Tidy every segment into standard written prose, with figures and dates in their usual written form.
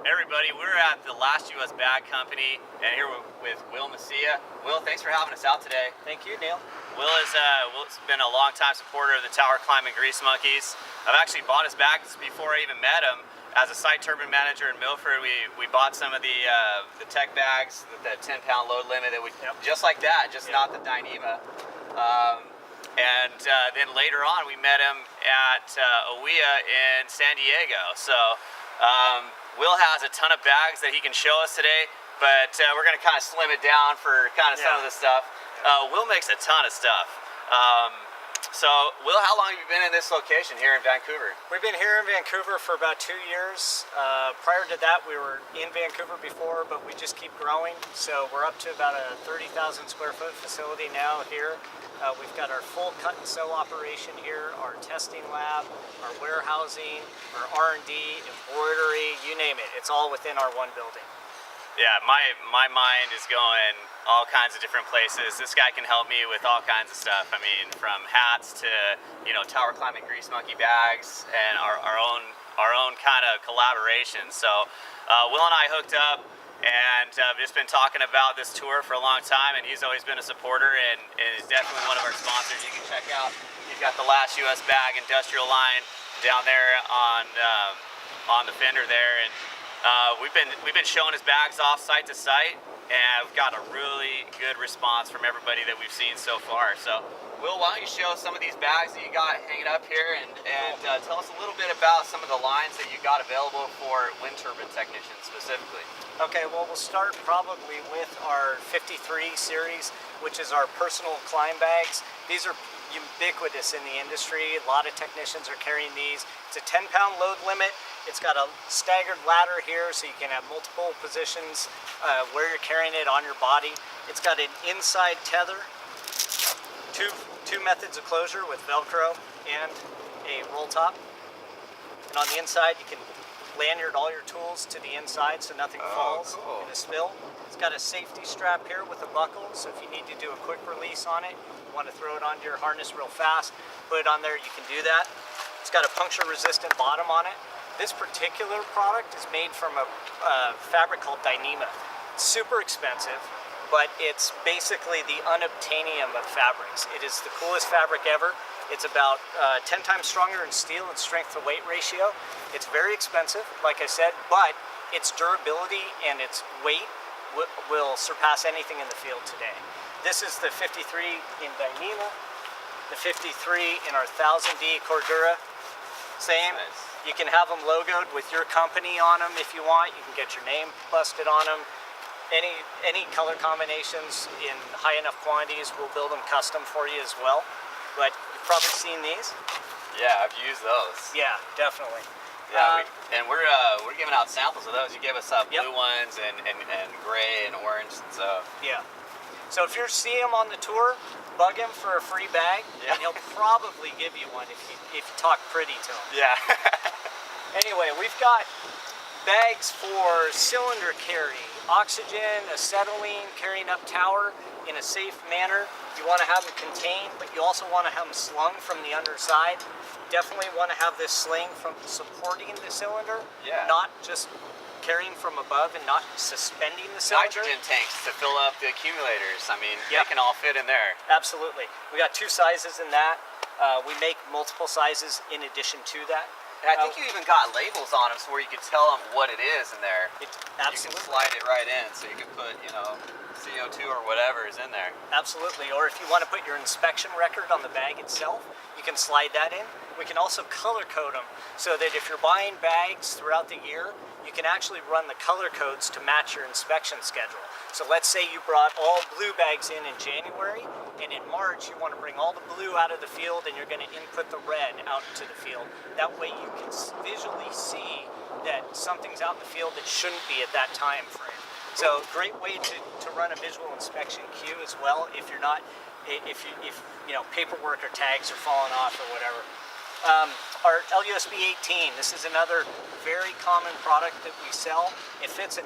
Hey everybody, we're at the Last U.S. Bag Company and here with Will Macia. Will, thanks for having us out today. Thank you, Neal. Will's been a long-time supporter of the Tower Climbing Grease Monkeys. I've actually bought his bags before I even met him. As a site turbine manager in Milford, we bought some of the tech bags, the 10-pound load limit, that just like that, not the Dyneema. Then later on, we met him at OWIA in San Diego. So Will has a ton of bags that he can show us today, but we're going to kind of slim it down for kind of some of the stuff. Will makes a ton of stuff. So, Will, how long have you been in this location here in Vancouver? We've been here in Vancouver for about 2 years. Prior to that, we were in Vancouver before, but we just keep growing. So we're up to about a 30,000 square foot facility now here. We've got our full cut and sew operation here, our testing lab, our warehousing, our R&D, embroidery, you name it. It's all within our one building. Yeah, my mind is going all kinds of different places. This guy can help me with all kinds of stuff. I mean, from hats to, Tower Climbing Grease Monkey bags and our own kind of collaboration. So Will and I hooked up and just been talking about this tour for a long time, and he's always been a supporter and is definitely one of our sponsors. You can check out, he's got the Last U.S. Bag industrial line down there on the fender there, and we've been showing his bags off site to site, and we've got a really good response from everybody that we've seen so far. So, Will, why don't you show us some of these bags that you got hanging up here, and tell us a little bit about some of the lines that you got available for wind turbine technicians specifically. Okay, well, we'll start probably with our 53 series, which is our personal climb bags. These are ubiquitous in the industry. A lot of technicians are carrying these. It's a 10-pound load limit. It's got a staggered ladder here, so you can have multiple positions where you're carrying it on your body. It's got an inside tether, two methods of closure with Velcro and a roll top. And on the inside, you can lanyard all your tools to the inside so nothing falls in a spill. It's got a safety strap here with a buckle, so if you need to do a quick release on it, you want to throw it onto your harness real fast, put it on there, you can do that. It's got a puncture-resistant bottom on it. This particular product is made from a fabric called Dyneema. It's super expensive, but it's basically the unobtainium of fabrics. It is the coolest fabric ever. It's about 10 times stronger in steel and strength to weight ratio. It's very expensive, like I said, but its durability and its weight will surpass anything in the field today. This is the 53 in Dyneema, the 53 in our 1000D Cordura. Same. Nice. You can have them logoed with your company on them if you want. You can get your name busted on them. Any color combinations in high enough quantities, we'll build them custom for you as well. But you've probably seen these. Yeah, I've used those. Yeah, definitely. Yeah, we're giving out samples of those. You gave us blue ones and gray and orange. So yeah. So if you see him on the tour, bug him for a free bag, and he'll probably give you one if you talk pretty to him. Yeah. Anyway, we've got bags for cylinder carry, oxygen, acetylene, carrying up tower in a safe manner. You want to have them contained, but you also want to have them slung from the underside. Definitely want to have this sling from supporting the cylinder, not just carrying from above and not suspending the cylinder. Nitrogen tanks to fill up the accumulators. I mean, they can all fit in there. Absolutely. We got 2 sizes in that. We make multiple sizes in addition to that. And I think you even got labels on them so where you could tell them what it is in there. Absolutely. You can slide it right in so you can put, CO2 or whatever is in there. Absolutely. Or if you want to put your inspection record on the bag itself, you can slide that in. We can also color code them so that if you're buying bags throughout the year, you can actually run the color codes to match your inspection schedule. So let's say you brought all blue bags in January, and in March you want to bring all the blue out of the field and you're going to input the red out to the field. That way you can visually see that something's out in the field that shouldn't be at that time frame. So great way to run a visual inspection queue as well if you're not, if paperwork or tags are falling off or whatever. Our LUSB 18, this is another very common product that we sell. It fits a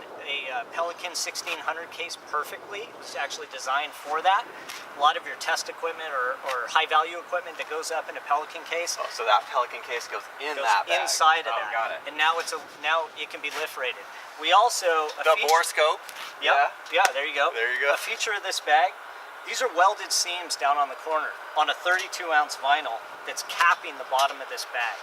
Pelican 1600 case perfectly. It's actually designed for that. A lot of your test equipment or high value equipment that goes up in a Pelican case. Oh, so that Pelican case goes in that bag. Inside of that. Got it. And now it can be lift rated. We also The bore scope. Yeah, there you go. There you go. A feature of this bag. These are welded seams down on the corner on a 32 ounce vinyl that's capping the bottom of this bag.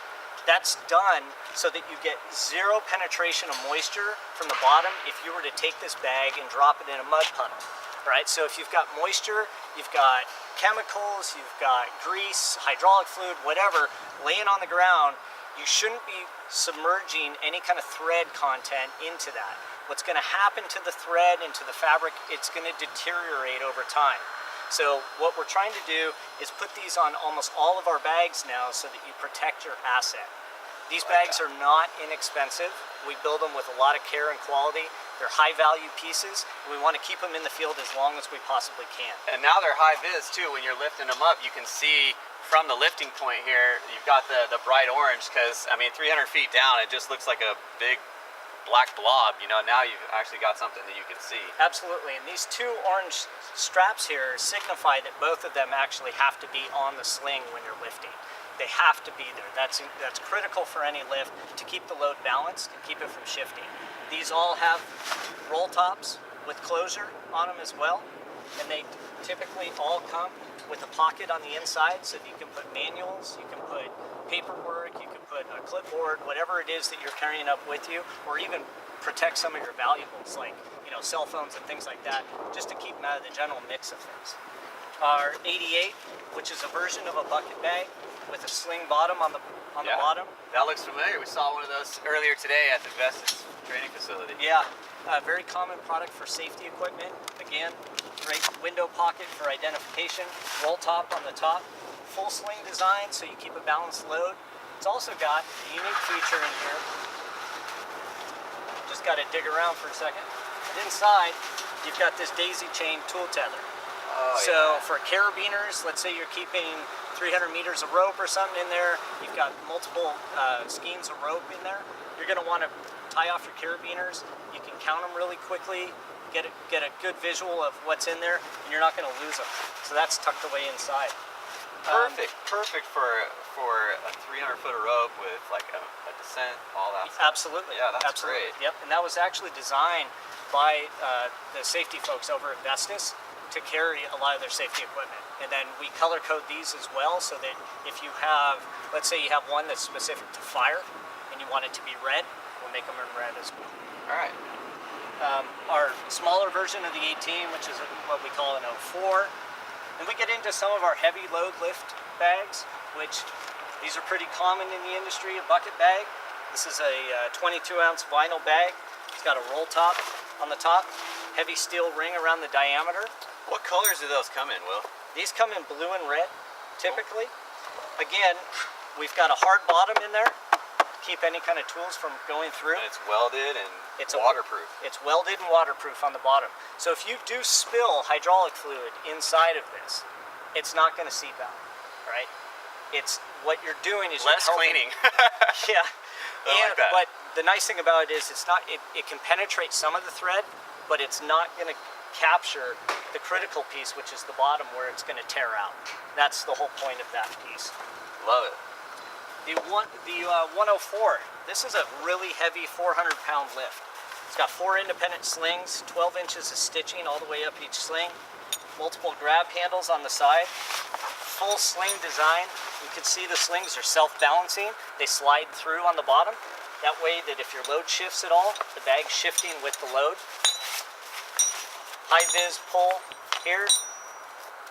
That's done so that you get zero penetration of moisture from the bottom if you were to take this bag and drop it in a mud puddle, right? So if you've got moisture, you've got chemicals, you've got grease, hydraulic fluid, whatever, laying on the ground, you shouldn't be submerging any kind of thread content into that. What's going to happen to the thread and to the fabric, it's going to deteriorate over time. So what we're trying to do is put these on almost all of our bags now so that you protect your asset. These bags are not inexpensive. We build them with a lot of care and quality. They're high value pieces. We want to keep them in the field as long as we possibly can. And now they're high vis too. When you're lifting them up, you can see from the lifting point here, you've got the bright orange because, I mean, 300 feet down, it just looks like a big black blob. You know, now you've actually got something that you can see. Absolutely. And these two orange straps here signify that both of them actually have to be on the sling when you're lifting. They have to be there. That's critical for any lift to keep the load balanced and keep it from shifting. These all have roll tops with closure on them as well, and they typically all come with a pocket on the inside so that you can put manuals, you can put paperwork, you can put a clipboard, whatever it is that you're carrying up with you, or even protect some of your valuables like, you know, cell phones and things like that, just to keep them out of the general mix of things. Our 88, which is a version of a bucket bag with a sling bottom on the bottom. That looks familiar. We saw one of those earlier today at the Vestas training facility. Yeah, a very common product for safety equipment. Again, great window pocket for identification, roll top on the top, full sling design so you keep a balanced load. It's also got a unique feature in here. Just got to dig around for a second. And inside, you've got this daisy chain tool tether. So for carabiners, let's say you're keeping 300 meters of rope or something in there, you've got multiple skeins of rope in there, you're going to want to tie off your carabiners. You can count them really quickly, get a good visual of what's in there, and you're not going to lose them. So that's tucked away inside. Perfect for a 300-foot rope with like a descent, all that stuff. Absolutely. Yeah, that's absolutely. great. Yep, and that was actually designed by the safety folks over at Vestas to carry a lot of their safety equipment. And then we color code these as well so that if you have, let's say you have one that's specific to fire and you want it to be red, we'll make them in red as well. All right. Our smaller version of the 18, which is what we call an 04. And we get into some of our heavy load lift bags, which these are pretty common in the industry, a bucket bag. This is a 22 ounce vinyl bag. It's got a roll top on the top, heavy steel ring around the diameter. What colors do those come in, Will? These come in blue and red, typically. Again, we've got a hard bottom in there, keep any kind of tools from going through. And it's welded and it's waterproof. It's welded and waterproof on the bottom. So if you do spill hydraulic fluid inside of this, it's not going to seep out, right? It's what you're doing is less cleaning. Yeah. Like that. But the nice thing about it is it's not. It can penetrate some of the thread, but it's not going to capture the critical piece, which is the bottom where it's going to tear out. That's the whole point of that piece. Love it. The 104, this is a really heavy 400-pound lift. It's got 4 independent slings, 12 inches of stitching all the way up each sling, multiple grab handles on the side, full sling design. You can see the slings are self-balancing. They slide through on the bottom. That way that if your load shifts at all, the bag's shifting with the load. High-vis pull here,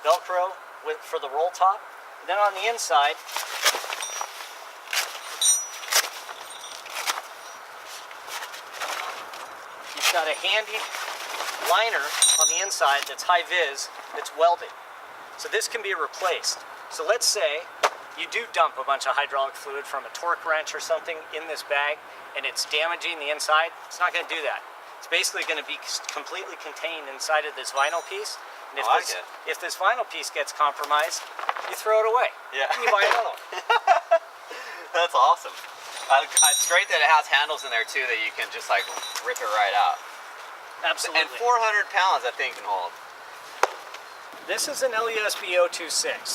Velcro for the roll top. And then on the inside, you've got a handy liner on the inside that's high-vis, that's welded. So this can be replaced. So let's say you do dump a bunch of hydraulic fluid from a torque wrench or something in this bag and it's damaging the inside. It's not going to do that. It's basically going to be completely contained inside of this vinyl piece. And if this vinyl piece gets compromised, you throw it away. Yeah. And you buy another one. That's awesome. It's great that it has handles in there too that you can just like rip it right out. Absolutely. And 400 pounds that thing can hold. This is an LUSB Co.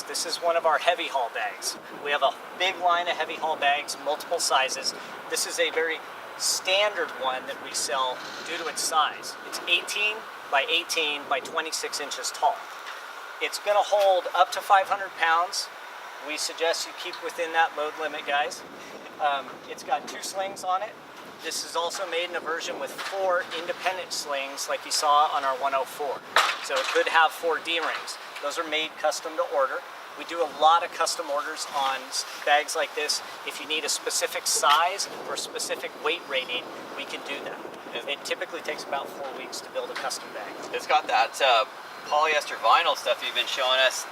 This is one of our heavy haul bags. We have a big line of heavy haul bags, multiple sizes. This is a very standard one that we sell due to its size. It's 18 by 18 by 26 inches tall. It's going to hold up to 500 pounds. We suggest you keep within that load limit, guys. It's got 2 slings on it. This is also made in a version with 4 independent slings like you saw on our 104. So it could have 4 D-rings. Those are made custom to order. We do a lot of custom orders on bags like this. If you need a specific size or a specific weight rating, we can do that. It typically takes about 4 weeks to build a custom bag. It's got that polyester vinyl stuff you've been showing us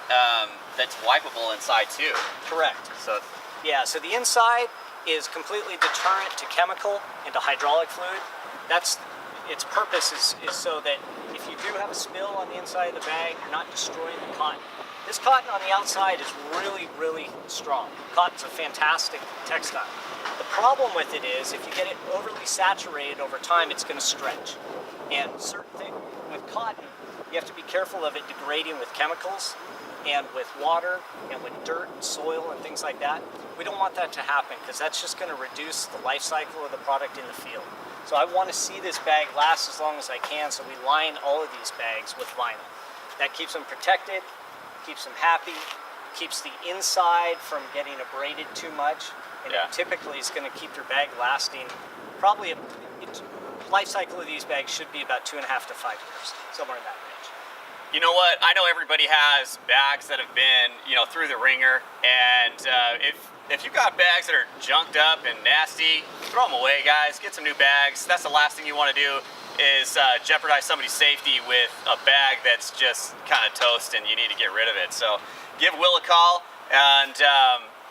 that's wipeable inside too. Correct. So yeah, so the inside is completely deterrent to chemical and to hydraulic fluid. That's its purpose is so that if you do have a spill on the inside of the bag, you're not destroying the cotton. This cotton on the outside is really, really strong. Cotton's a fantastic textile. The problem with it is if you get it overly saturated over time, it's going to stretch. And certain things with cotton, you have to be careful of it degrading with chemicals and with water and with dirt and soil and things like that. We don't want that to happen because that's just going to reduce the life cycle of the product in the field. So I want to see this bag last as long as I can, so we line all of these bags with vinyl. That keeps them protected, keeps them happy, keeps the inside from getting abraded too much, and Yeah. typically it's going to keep your bag lasting probably life cycle of these bags should be about 2.5 to 5 years, somewhere in that range. you know what? I know everybody has bags that have been, through the ringer, and if you've got bags that are junked up and nasty, throw them away, guys. Get some new bags. That's the last thing you want to do is jeopardize somebody's safety with a bag that's just kind of toast and you need to get rid of it. So give Will a call, and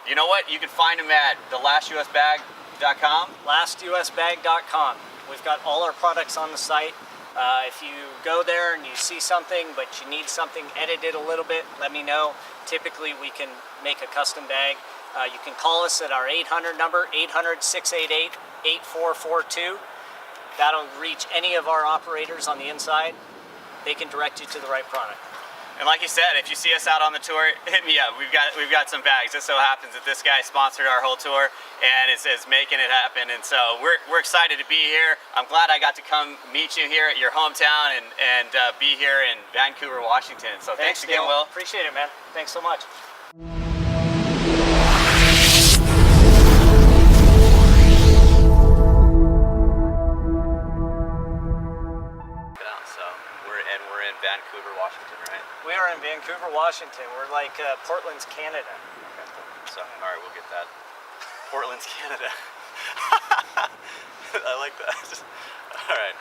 you know what? You can find him at thelastusbag.com. LastUSBag.com. We've got all our products on the site. If you go there and you see something, but you need something edited a little bit, let me know. Typically, we can make a custom bag. You can call us at our 800 number, 800-688-8442. That'll reach any of our operators on the inside. They can direct you to the right product. And like you said, if you see us out on the tour, hit me up. We've got some bags. It so happens that this guy sponsored our whole tour and is making it happen. And so we're excited to be here. I'm glad I got to come meet you here at your hometown and be here in Vancouver, Washington. So thanks again, Neal. Will. Appreciate it, man. Thanks so much. We're in Vancouver, Washington, right? We are in Vancouver, Washington. We're like Portland's Canada. Okay. So, all right, we'll get that. Portland's Canada. I like that. All right.